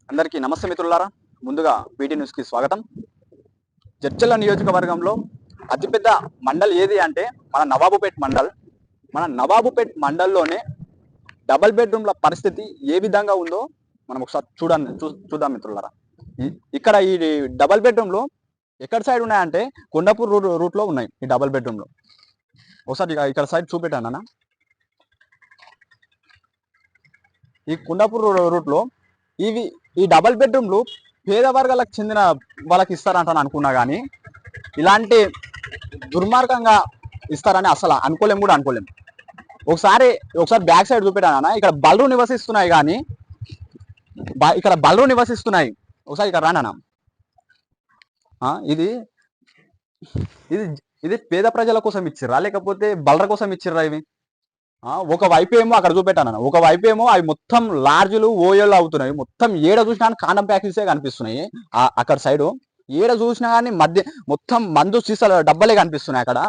అందరికీ నమస్తే మిత్రులారా. ముందుగా వీటి న్యూస్కి స్వాగతం. జడ్చర్ల నియోజకవర్గంలో అతిపెద్ద మండల్ ఏది అంటే మన నవాబుపేట్ మండల్. మన నవాబుపేట్ మండల్లోనే డబల్ బెడ్రూమ్ల పరిస్థితి ఏ విధంగా ఉందో మనం ఒకసారి చూద్దాం మిత్రులారా. ఇక్కడ ఈ డబల్ బెడ్రూమ్లు ఎక్కడ సైడ్ ఉన్నాయంటే కొండాపూర్ రూట్లో ఉన్నాయి. ఈ డబల్ బెడ్రూమ్లు ఒకసారి ఇక్కడ సైడ్ చూపెట్టాను అన్న. ఈ కొండాపూర్ రూట్లో ఈ డబల్ బెడ్రూమ్లు పేద వర్గాలకు చెందిన వాళ్ళకి ఇస్తారంటాను అనుకున్నా, కానీ ఇలాంటి దుర్మార్గంగా ఇస్తారని అసలు అనుకోలేము కూడా అనుకోలేము. ఒకసారి బ్యాక్ సైడ్ చూపెట్టానన్నా. ఇక్కడ బలరు నివసిస్తున్నాయి, కానీ ఇక్కడ బలరు నివసిస్తున్నాయి. ఒకసారి ఇక్కడ రానా. ఇది ఇది ఇది పేద ప్రజల కోసం ఇచ్చిర్రా లేకపోతే బలర కోసం ఇచ్చిర్రా? ఇవి ఒక వైపు ఏమో అక్కడ చూపెట్టాను, ఒక వైపు ఏమో అవి మొత్తం లార్జ్లు ఓయోలు అవుతున్నాయి. మొత్తం ఏడ చూసినా కాండం ప్యాకెట్సే కనిపిస్తున్నాయి. అక్కడ సైడు ఏడ చూసినా కానీ మధ్య మొత్తం మందు సీసాల డబ్బలే కనిపిస్తున్నాయి. అక్కడ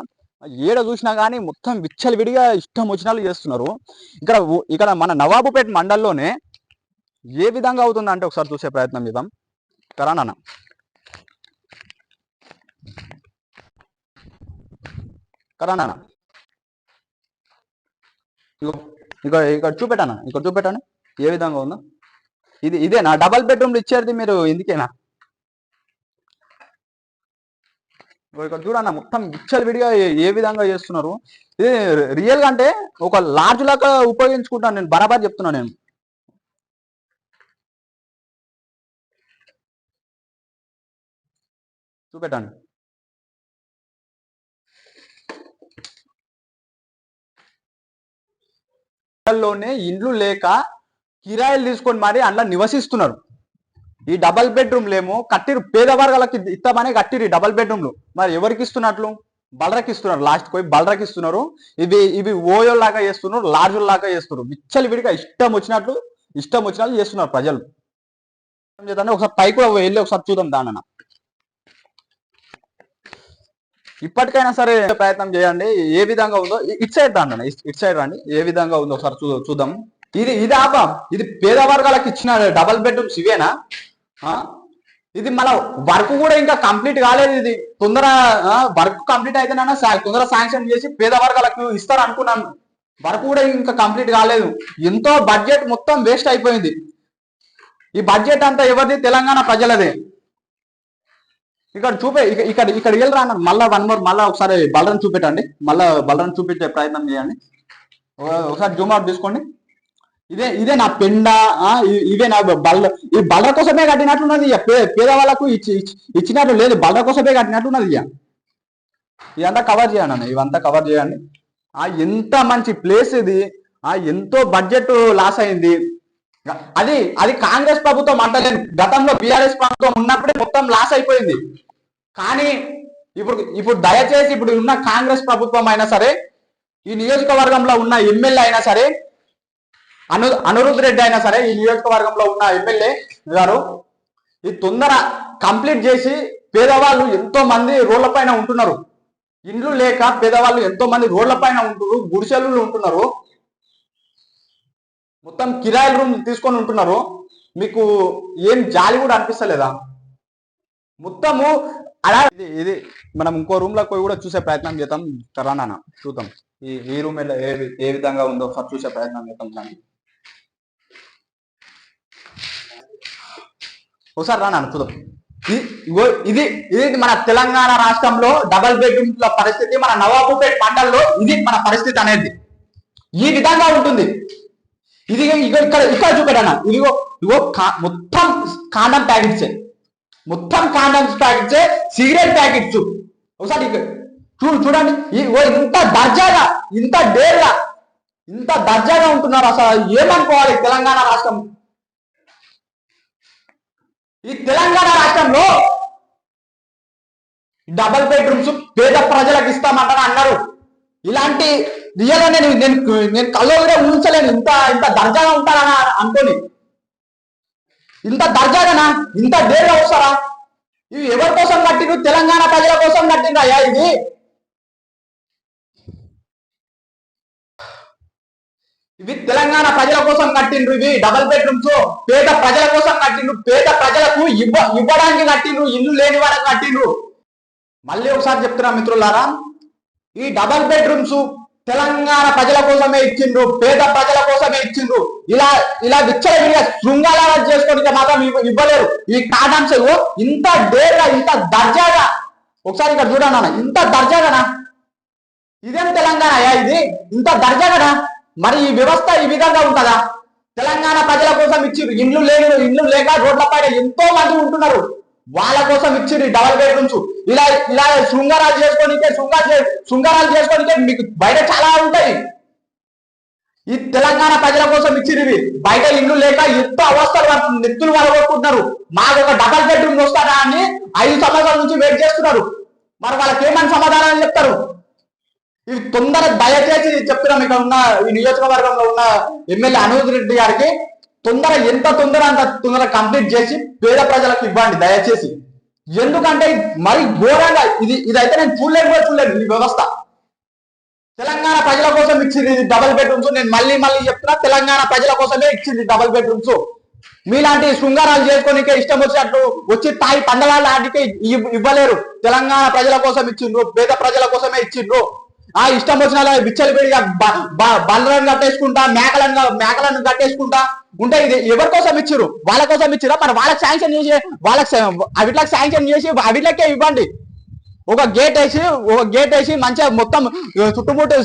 ఏడ చూసినా కానీ మొత్తం విచ్చలు విడిగా ఇష్టం వచ్చినట్లు చేస్తున్నారు. ఇక్కడ మన నవాబుపేట మండల్లోనే ఏ విధంగా అవుతుందంటే ఒకసారి చూసే ప్రయత్నం చేద్దాం. కరానా కరానా ఇక్కడ చూపెట్టాను ఏ విధంగా ఉందో. ఇదేనా డబల్ బెడ్రూమ్లు ఇచ్చేది మీరు? ఎందుకేనా ఇక్కడ చూడన్న మొత్తం విచ్చలు విడిగా ఏ విధంగా చేస్తున్నారు. ఇది రియల్ గా అంటే ఒక లార్జ్ లాగా ఉపయోగించుకుంటాను నేను, బరాబర్ చెప్తున్నాను నేను. చూపెట్టాను. లోనే ఇండ్లు లేక కిరాయిలు తీసుకొని మరి అందులో నివసిస్తున్నారు. ఈ డబల్ బెడ్రూమ్లేమో కట్టిరు, పేద వర్గాలకి ఇస్తామని కట్టిరు డబల్ బెడ్రూమ్లు. మరి ఎవరికి ఇస్తున్నట్లు? బలరకి ఇస్తున్నారు. లాస్ట్ పోయి బలరకి ఇస్తున్నారు. ఇవి ఓయోల్లాగా చేస్తున్నారు, లార్జుల్లాగా చేస్తున్నారు. విచ్చలు విడిగా ఇష్టం వచ్చినట్లు చేస్తున్నారు ప్రజలు. ఒకసారి పైకి కూడా వెళ్ళి ఒకసారి చూద్దాం దానన్న. ఇప్పటికైనా సరే ప్రయత్నం చేయండి ఏ విధంగా ఉందో. ఇటు సైడ్ దాండి, ఇటు సైడ్ రండి, ఏ విధంగా ఉందో ఒకసారి చూద్దాం. ఇది ఆపా, ఇది పేద వర్గాలకు ఇచ్చిన డబల్ బెడ్రూమ్స్ ఇవేనా? ఇది మన వర్క్ కూడా ఇంకా కంప్లీట్ కాలేదు. ఇది తొందర వర్క్ కంప్లీట్ అయితేనన్నా తొందర శాంక్షన్ చేసి పేద వర్గాలకు ఇస్తారు అనుకున్నాను. వర్క్ కూడా ఇంకా కంప్లీట్ కాలేదు. ఎంతో బడ్జెట్ మొత్తం వేస్ట్ అయిపోయింది. ఈ బడ్జెట్ అంతా ఎవరిది? తెలంగాణ ప్రజలదే. ఇక్కడ ఇక్కడ వెళ్ళరా అన్న. మళ్ళా ఒకసారి బలరన్ చూపెట్టండి. మళ్ళా బలరన్ చూపించే ప్రయత్నం చేయండి. ఒకసారి జూమ్ అవుట్ తీసుకోండి. ఇదే నా పెండ, ఇవే నా బల్ల. ఈ బల్ల కోసమే కట్టినట్లున్నది. పేదవాళ్ళకు ఇచ్చినట్లు లేదు, బల్ల కోసమే కట్టినట్లున్నది. ఇదంతా కవర్ చేయండి అన్న, ఇవంతా కవర్ చేయండి. ఎంత మంచి ప్లేస్ ఇది. ఎంతో బడ్జెట్ లాస్ అయింది. అది కాంగ్రెస్ ప్రభుత్వం అంటలేను, గతంలో బీఆర్ఎస్ ప్రభుత్వం ఉన్నప్పుడే మొత్తం లాస్ అయిపోయింది. కానీ ఇప్పుడు దయచేసి ఇప్పుడు ఉన్న కాంగ్రెస్ ప్రభుత్వం అయినా సరే, ఈ నియోజకవర్గంలో ఉన్న ఎమ్మెల్యే అయినా సరే, అనిరుద్ రెడ్డి అయినా సరే, ఈ నియోజకవర్గంలో ఉన్న ఎమ్మెల్యే గారు ఇది తొందర కంప్లీట్ చేసి, పేదవాళ్ళు ఎంతో మంది రోడ్ల పైన ఉంటున్నారు. ఇండ్లు లేక పేదవాళ్ళు ఎంతో మంది రోడ్ల పైన ఉంటున్నారు, గుడిసెలు ఉంటున్నారు, మొత్తం కిరాయిల రూమ్ తీసుకొని ఉంటున్నారు. మీకు ఏం జాలి కూడా అనిపిస్తలేదా? మొత్తము అలా ఇది మనం ఇంకో రూమ్ లో పోయి కూడా చూసే ప్రయత్నం చేద్దాం. కరానా చూద్దాం ఈ రూమ్ ఏ విధంగా ఉందో చూసే ప్రయత్నం చేద్దాం. దాన్ని ఒకసారి రానా చూద్దాం. ఇది మన తెలంగాణ రాష్ట్రంలో డబల్ బెడ్రూమ్ల పరిస్థితి. మన నవాబుపేట్ మండల్లో ఇది మన పరిస్థితి అనేది ఈ విధంగా ఉంటుంది. ఇది ఇక్కడ చూపెట్టాను. ఇదిగో మొత్తం కాండం ప్యాకెట్సే, సిగరెట్ ప్యాకెట్స్. ఒకసారి చూడండి. ఇంత దర్జాగా, ఇంత డేర్గా, ఇంత దర్జాగా ఉంటున్నారు. అసలు ఏమనుకోవాలి తెలంగాణ రాష్ట్రం? ఈ తెలంగాణ రాష్ట్రంలో డబల్ బెడ్రూమ్స్ పేద ప్రజలకు ఇస్తామంటారా అన్నారు. ఇలాంటి రియల్ నేను కల్లో కూడా ఊహించలేను. ఇంత దర్జాగా ఉంటారని అనుకోని. ఇంత దర్జాగానా? ఇంత డేర్గా వస్తారా? ఇవి ఎవరి కోసం కట్టిరు? తెలంగాణ ప్రజల కోసం కట్టినయ్యా ఇది. ఇవి తెలంగాణ ప్రజల కోసం కట్టిండ్రు, ఇవి డబల్ బెడ్రూమ్స్ పేద ప్రజల కోసం కట్టిండ్రు, పేద ప్రజలకు ఇవ్వడానికి కట్టిండ్రు, ఇల్లు లేని వాళ్ళకి కట్టిండ్రు. మళ్ళీ ఒకసారి చెప్తున్నా మిత్రులారా, ఈ డబల్ బెడ్రూమ్స్ తెలంగాణ ప్రజల కోసమే ఇచ్చిండ్రు, పేద ప్రజల కోసమే ఇచ్చిండ్రు. ఇలా ఇలా విచ్చలవిడిగా శృంగాల చేసుకోవడానికి మాత్రం ఇవ్వలేరు. ఈ కాటాంశ ఇంత డేర్గా ఇంత దర్జాగా, ఒకసారి ఇక్కడ చూడన్నా, ఇంత దర్జాగానా? ఇదేం తెలంగాణ ఇది? ఇంత దర్జాగానా? మరి ఈ వ్యవస్థ ఈ విధంగా ఉంటుందా? తెలంగాణ ప్రజల కోసం ఇచ్చిర్రు, ఇండ్లు లేక రోడ్ల పైన ఎంతో మంది ఉంటున్నారు, వాళ్ళ కోసం ఇచ్చిర్రు డబల్ బెడ్రూమ్స్. ఇలా ఇలా శృంగారాలు చేసుకోనికే మీకు బయట చాలా ఉంటాయి. ఈ తెలంగాణ ప్రజల కోసం ఇచ్చిర్రు, బయట ఇల్లు లేక ఎంతో అవస్థలు నెత్తులు వలగొట్టుకుంటున్నారు. మాకు ఒక డబల్ బెడ్రూమ్ వస్తారా అని 5 సంవత్సరాల నుంచి వెయిట్ చేస్తున్నారు. మరి వాళ్ళకి ఏమని సమాధానం చెప్తారు? ఇవి తొందర దయచేసి చెప్తున్నాం, ఇక్కడ ఉన్న ఈ నియోజకవర్గంలో ఉన్న ఎమ్మెల్యే అనూజ్ రెడ్డి గారికి ఎంత తొందర అంత తొందర కంప్లీట్ చేసి పేద ప్రజలకు ఇవ్వండి దయచేసి. ఎందుకంటే మరి ఘోరంగా ఇదైతే నేను చూడలేదు ఈ వ్యవస్థ. తెలంగాణ ప్రజల కోసం ఇచ్చింది డబల్ బెడ్రూమ్స్. నేను మళ్ళీ చెప్తున్నా, తెలంగాణ ప్రజల కోసమే ఇచ్చింది డబల్ బెడ్రూమ్స్. మీలాంటి శృంగారాలు చేసుకోనికే ఇష్టం వచ్చినట్లు వచ్చి తాయి పండలాల ఆటికే ఇవ్వలేరు. తెలంగాణ ప్రజల కోసం ఇచ్చిండ్రు, పేద ప్రజల కోసమే ఇచ్చిండ్రు. ఆ ఇష్టం వచ్చిన విచ్చలవిడిగా బండ్లను కట్టేసుకుంటా, మేకలను కట్టేసుకుంటా ఉంటే ఇది ఎవరి కోసం ఇచ్చిర్రు? వాళ్ళ కోసం ఇచ్చిరా? మరి వాళ్ళకి శాంక్షన్ చేసి అవిట్లకి శాంక్షన్ చేసి అవిట్లకే ఇవ్వండి. ఒక గేట్ వేసి మంచిగా మొత్తం చుట్టుముట్టు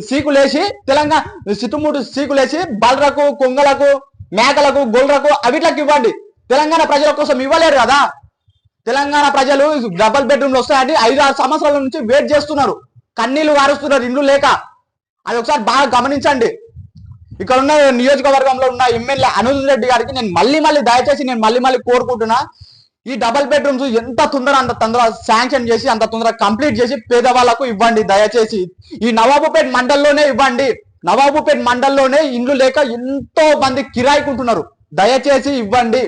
సీకులేసి తెలంగాణ చుట్టుముట్టు సీకులేసి బల్రకు, కొంగలకు, మేకలకు, గొల్లకు అవిట్లకి ఇవ్వండి. తెలంగాణ ప్రజల కోసం ఇవ్వలేరు కదా. తెలంగాణ ప్రజలు డబల్ బెడ్రూమ్లు వస్తాయండి 5-6 సంవత్సరాల నుంచి వెయిట్ చేస్తున్నారు, కన్నీళ్లు వారుస్తున్నారు ఇండ్లు లేక. అది ఒకసారి బాగా గమనించండి. ఇక్కడ ఉన్న నియోజకవర్గంలో ఉన్న ఎమ్మెల్యే అనూజ్ రెడ్డి గారికి నేను దయచేసి మళ్ళీ కోరుకుంటున్నా, ఈ డబల్ బెడ్రూమ్స్ ఎంత అంత తొందర శాంక్షన్ చేసి అంత తొందర కంప్లీట్ చేసి పేదవాళ్లకు ఇవ్వండి దయచేసి. ఈ నవాబుపేట్ మండల్లోనే ఇవ్వండి. నవాబుపేట్ మండల్లోనే ఇండ్లు లేక ఎంతో మంది కిరాయికుంటున్నారు, దయచేసి ఇవ్వండి.